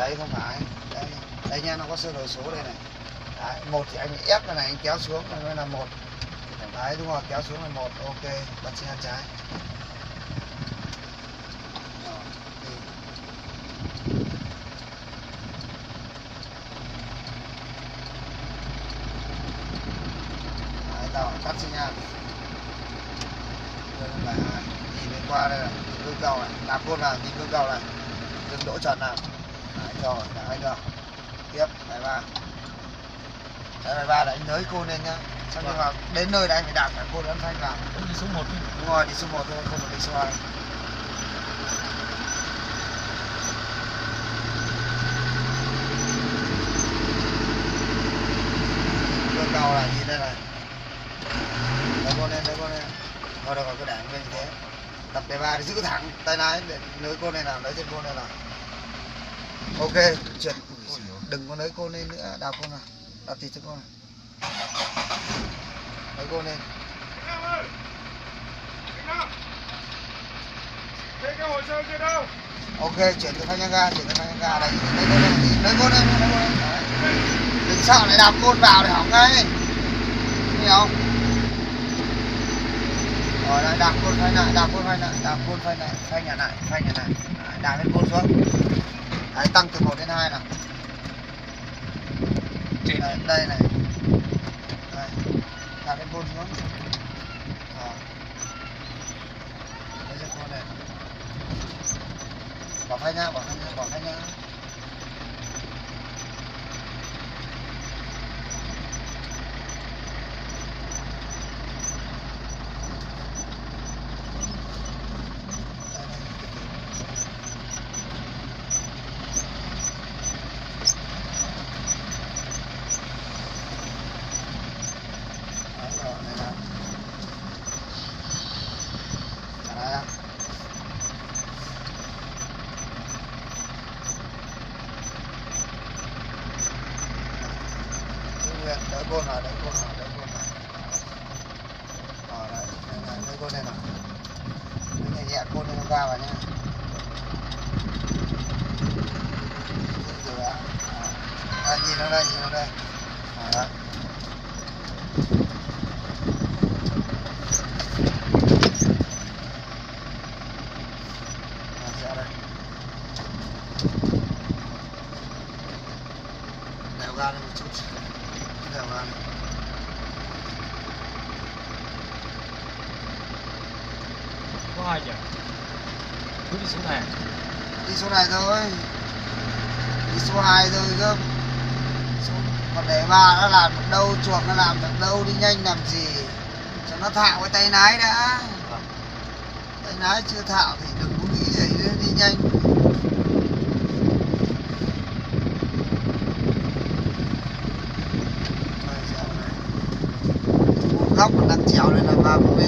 Đấy không phải. Đây, đây nha, nó có sơ đồ số đây này. Đấy, 1 thì anh ép cái này anh kéo xuống nó là 1. Đấy đúng rồi, kéo xuống là 1. Ok, bật xe trái. Đấy, tao tắt xi nhan. Đây là nhìn lên qua đây là gương cầu này, đạp côn vào, nhìn gương cầu này, dừng đỗ trần nào. Đấy rồi, đã anh rồi. Tiếp bài 3. Đấy, bài 3 là anh nới côn lên nhá. Xong nhưng mà đến nơi là anh phải đạp cả côn ấn phanh vào. Đi số 1 đi. Đúng rồi, đi số 1 thôi, không phải đi số 2. Gương cầu này, nhìn đây này. Đấy côn lên, đấy côn lên. Rồi được rồi, cứ để anh lên như thế. Tập đề 3 thì giữ thẳng tay lái để nới côn này nào, nới trên côn này nào. Ok, chuyển. Đừng có nới côn lên nữa, đạp côn nào. Đạp thịt cho côn này. Nới côn lên. Cái hồ sơ kia đâu? Ok, chuyển từ phanh ga, đây, nới côn lên, Đấy. Đừng sợ lại đạp côn vào để hỏng ngay. Hiểu không? Rồi lại đạp côn phanh lại, phanh nhà lại. Đấy, đạp lên côn xuống. Đấy, tăng từ 1 đến 2 nào. Đấy, đây này. Đây. Đạp lên côn xuống. Đó. Đây là côn này. Bỏ phanh nha. Đỡ côn vào. Đấy, côn này nào. Nhẹ nhẹ côn lên ga vào nhá. Nhìn nó đây. Đó. Đèo ga lên một chút. Đèo ga lên. Có 2 giờ. Cứ đi số này. Đi số này thôi. Đi số 2 thôi cơ. Còn để 3 nó làm được đâu, chuồng nó làm được đâu, đi nhanh làm gì. Cho nó thạo cái tay lái đã. Tay lái chưa thạo thì đừng có nghĩ gì nữa, đi nhanh. Góc còn đang trèo lên là 30